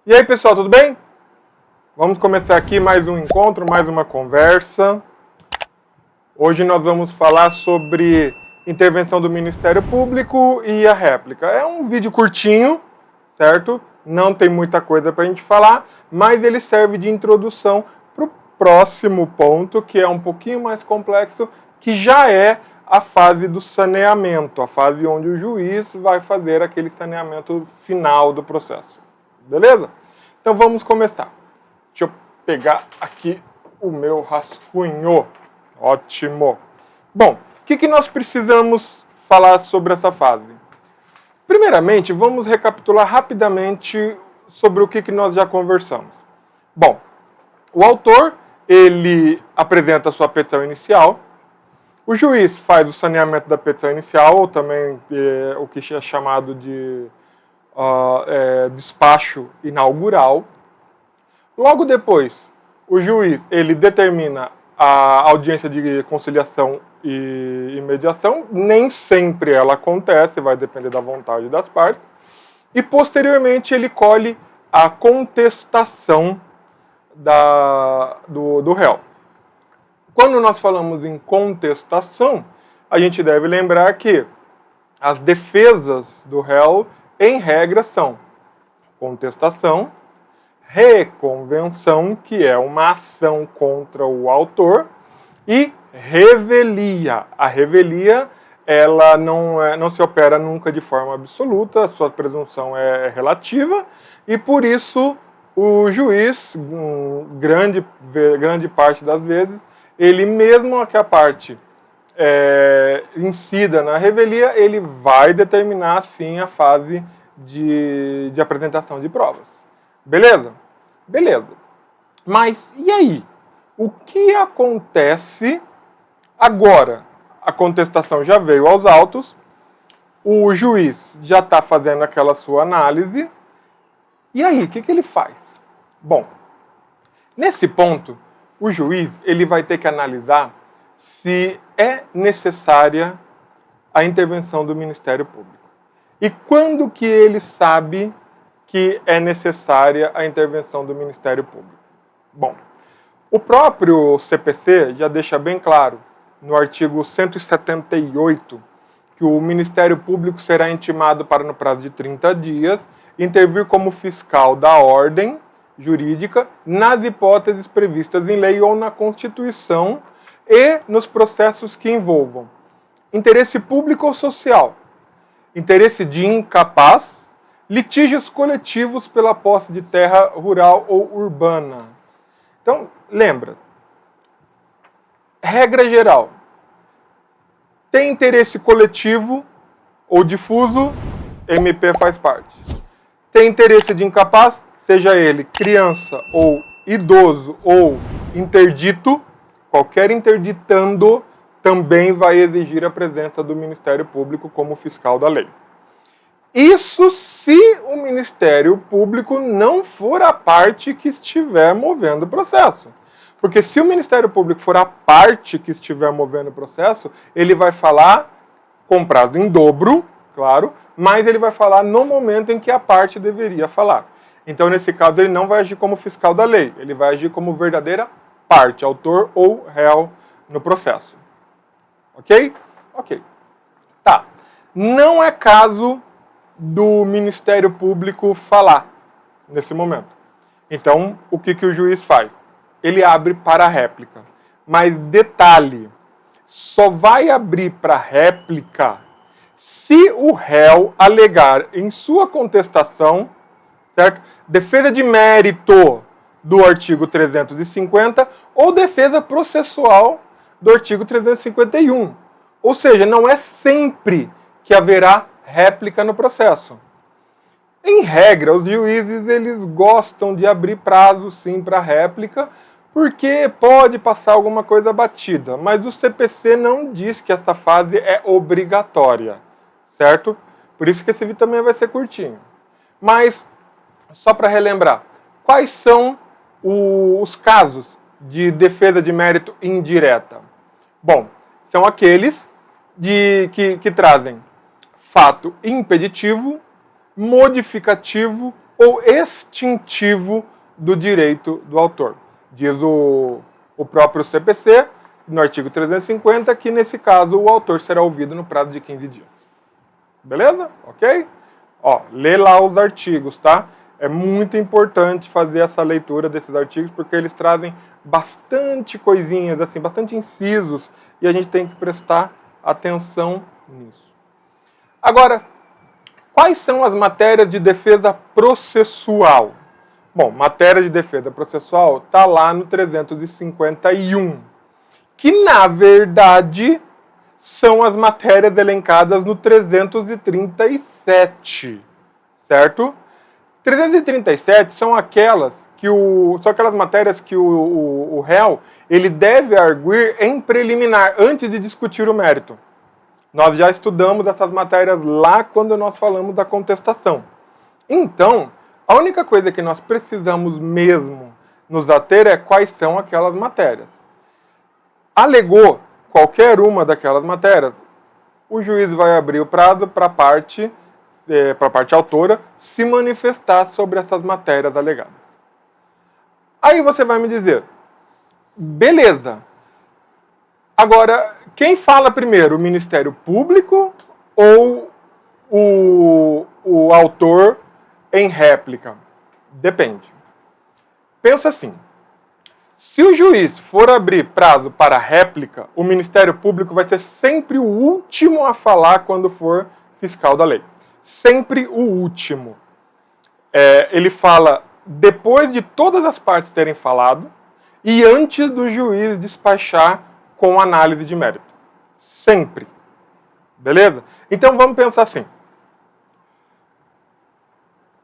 E aí, pessoal, tudo bem? Vamos começar aqui mais um encontro, mais uma conversa. Hoje nós vamos falar sobre intervenção do Ministério Público e a réplica. É um vídeo curtinho, certo? Não tem muita coisa para a gente falar, mas ele serve de introdução para o próximo ponto, que é um pouquinho mais complexo, que já é a fase do saneamento, a fase onde o juiz vai fazer aquele saneamento final do processo. Beleza? Então vamos começar. Deixa eu pegar aqui o meu rascunho. Ótimo. Bom, o que nós precisamos falar sobre essa fase? Primeiramente, vamos recapitular rapidamente sobre o que nós já conversamos. Bom, o autor, ele apresenta a sua petição inicial, o juiz faz o saneamento da petição inicial, ou também o que é chamado de despacho inaugural. Logo depois, o juiz ele determina a audiência de conciliação e mediação. Nem sempre ela acontece, vai depender da vontade das partes. E posteriormente ele colhe a contestação do réu. Quando nós falamos em contestação, a gente deve lembrar que as defesas do réu, em regra, são contestação, reconvenção, que é uma ação contra o autor, e revelia. A revelia, ela não se opera nunca de forma absoluta, a sua presunção é relativa, e por isso o juiz, grande parte das vezes, ele mesmo que a parte incida na revelia, ele vai determinar, sim, a fase de apresentação de provas. Beleza? Beleza. Mas, e aí? O que acontece agora? A contestação já veio aos autos, o juiz já está fazendo aquela sua análise, e aí, o que ele faz? Bom, nesse ponto, o juiz ele vai ter que analisar se é necessária a intervenção do Ministério Público. E quando que ele sabe que é necessária a intervenção do Ministério Público? Bom, o próprio CPC já deixa bem claro, no artigo 178, que o Ministério Público será intimado para, no prazo de 30 dias, intervir como fiscal da ordem jurídica nas hipóteses previstas em lei ou na Constituição e nos processos que envolvam interesse público ou social, interesse de incapaz, litígios coletivos pela posse de terra rural ou urbana. Então, lembra, regra geral, tem interesse coletivo ou difuso, MP faz parte. Tem interesse de incapaz, seja ele criança ou idoso ou interdito, qualquer interditando também vai exigir a presença do Ministério Público como fiscal da lei. Isso se o Ministério Público não for a parte que estiver movendo o processo. Porque se o Ministério Público for a parte que estiver movendo o processo, ele vai falar com prazo em dobro, claro, mas ele vai falar no momento em que a parte deveria falar. Então, nesse caso, ele não vai agir como fiscal da lei, ele vai agir como verdadeira parte, autor ou réu no processo. Ok? Ok. Tá. Não é caso do Ministério Público falar nesse momento. Então, o que o juiz faz? Ele abre para a réplica. Mas detalhe, só vai abrir para réplica se o réu alegar em sua contestação, certo? Defesa de mérito do artigo 350 ou defesa processual do artigo 351. Ou seja, não é sempre que haverá réplica no processo. Em regra, os juízes eles gostam de abrir prazo sim para réplica, porque pode passar alguma coisa batida, mas o CPC não diz que essa fase é obrigatória, certo? Por isso que esse vídeo também vai ser curtinho. Mas, só para relembrar, quais são os casos de defesa de mérito indireta? Bom, são aqueles que trazem fato impeditivo, modificativo ou extintivo do direito do autor. Diz o próprio CPC, no artigo 350, que nesse caso o autor será ouvido no prazo de 15 dias. Beleza? Ok? Ó, lê lá os artigos, tá? É muito importante fazer essa leitura desses artigos, porque eles trazem bastante coisinhas, assim, bastante incisos, e a gente tem que prestar atenção nisso. Agora, quais são as matérias de defesa processual? Bom, matéria de defesa processual está lá no 351, que na verdade são as matérias elencadas no 337, certo? 337 são aquelas matérias que o réu ele deve arguir em preliminar, antes de discutir o mérito. Nós já estudamos essas matérias lá quando nós falamos da contestação. Então, a única coisa que nós precisamos mesmo nos ater é quais são aquelas matérias. Alegou qualquer uma daquelas matérias, o juiz vai abrir o prazo para a parte autora se manifestar sobre essas matérias alegadas. Aí você vai me dizer, beleza. Agora, quem fala primeiro, o Ministério Público ou o autor em réplica? Depende. Pensa assim, se o juiz for abrir prazo para réplica, o Ministério Público vai ser sempre o último a falar quando for fiscal da lei. Sempre o último. Ele fala depois de todas as partes terem falado e antes do juiz despachar com análise de mérito. Sempre. Beleza? Então vamos pensar assim.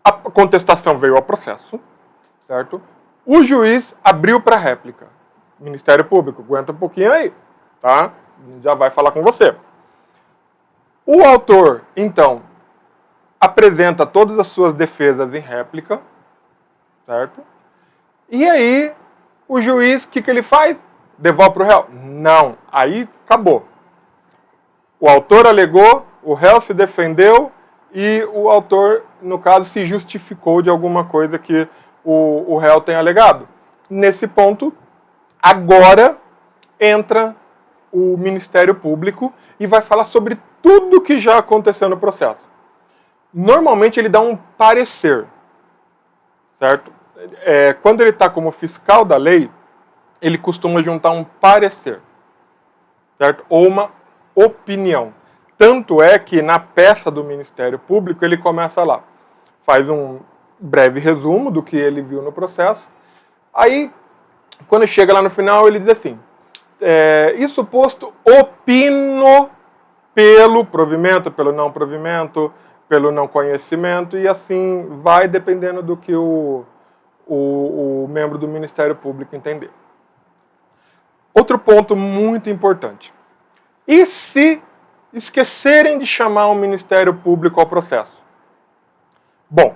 A contestação veio ao processo, certo? O juiz abriu para réplica. Ministério Público, aguenta um pouquinho aí, tá? Já vai falar com você. O autor, então, apresenta todas as suas defesas em réplica, certo? E aí, o juiz, o que ele faz? Devolve para o réu? Não. Aí, acabou. O autor alegou, o réu se defendeu e o autor, no caso, se justificou de alguma coisa que o réu tem alegado. Nesse ponto, agora entra o Ministério Público e vai falar sobre tudo que já aconteceu no processo. Normalmente ele dá um parecer, certo? Quando ele está como fiscal da lei, ele costuma juntar um parecer, certo? Ou uma opinião. Tanto é que na peça do Ministério Público ele começa lá, faz um breve resumo do que ele viu no processo. Aí, quando chega lá no final, ele diz assim, isso posto, opino pelo provimento, pelo não provimento, pelo não conhecimento, e assim vai dependendo do que o membro do Ministério Público entender. Outro ponto muito importante. E se esquecerem de chamar o Ministério Público ao processo? Bom,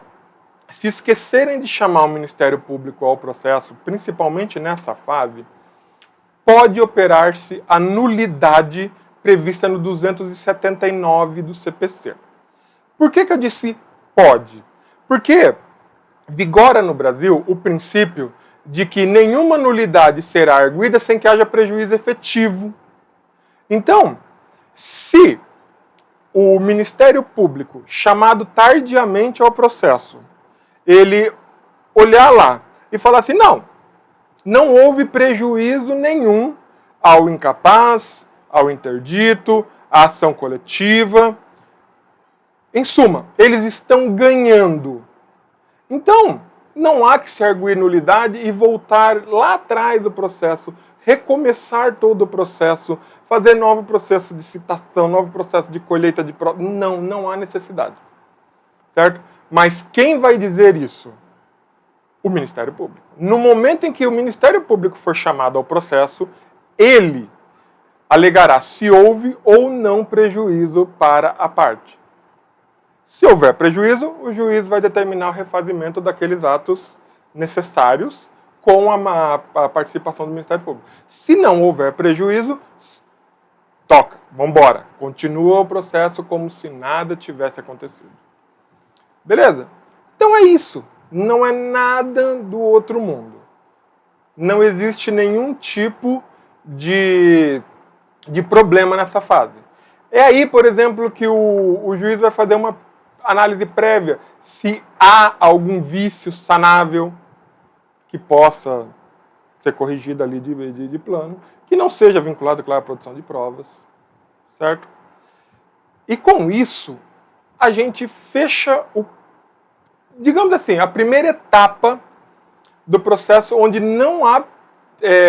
se esquecerem de chamar o Ministério Público ao processo, principalmente nessa fase, pode operar-se a nulidade prevista no 279 do CPC. Por que eu disse pode? Porque vigora no Brasil o princípio de que nenhuma nulidade será arguida sem que haja prejuízo efetivo. Então, se o Ministério Público, chamado tardiamente ao processo, ele olhar lá e falar assim, não houve prejuízo nenhum ao incapaz, ao interdito, à ação coletiva. Em suma, eles estão ganhando. Então, não há que se arguir nulidade e voltar lá atrás do processo, recomeçar todo o processo, fazer novo processo de citação, novo processo de colheita de provas. Não há necessidade. Certo? Mas quem vai dizer isso? O Ministério Público. No momento em que o Ministério Público for chamado ao processo, ele alegará se houve ou não prejuízo para a parte. Se houver prejuízo, o juiz vai determinar o refazimento daqueles atos necessários com a participação do Ministério Público. Se não houver prejuízo, toca, vamos embora. Continua o processo como se nada tivesse acontecido. Beleza? Então, Então é isso. Não é nada do outro mundo. Não existe nenhum tipo de problema nessa fase. É aí, por exemplo, que o juiz vai fazer uma análise prévia se há algum vício sanável que possa ser corrigido ali de plano, que não seja vinculado, claro, à produção de provas, certo? E com isso, a gente fecha digamos assim, a primeira etapa do processo onde não há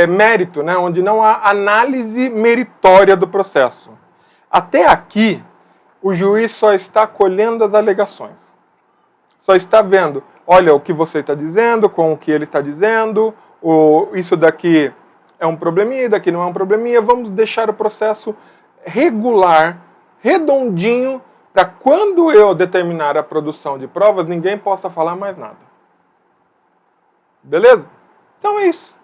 mérito, né? Onde não há análise meritória do processo. Até aqui, o juiz só está colhendo as alegações. Só está vendo, olha o que você está dizendo, com o que ele está dizendo, isso daqui é um probleminha, daqui não é um probleminha, vamos deixar o processo regular, redondinho, para quando eu determinar a produção de provas, ninguém possa falar mais nada. Beleza? Então é isso.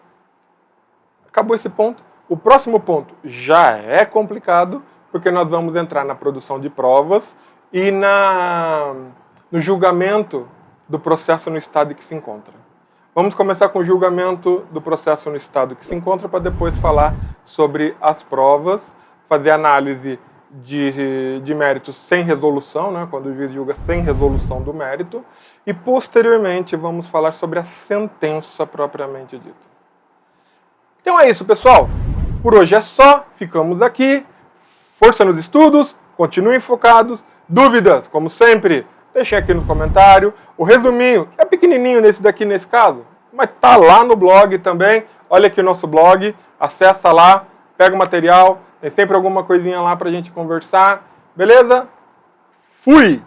Acabou esse ponto. O próximo ponto já é complicado, porque nós vamos entrar na produção de provas e no julgamento do processo no estado em que se encontra. Vamos começar com o julgamento do processo no estado que se encontra, para depois falar sobre as provas, fazer análise de méritos sem resolução, né, quando o juiz julga sem resolução do mérito, e posteriormente vamos falar sobre a sentença propriamente dita. Então é isso, pessoal. Por hoje é só, ficamos aqui. Força nos estudos, continuem focados. Dúvidas, como sempre, deixem aqui no comentário. O resuminho, que é pequenininho nesse caso, mas tá lá no blog também. Olha aqui o nosso blog, acessa lá, pega o material, tem sempre alguma coisinha lá pra gente conversar. Beleza? Fui!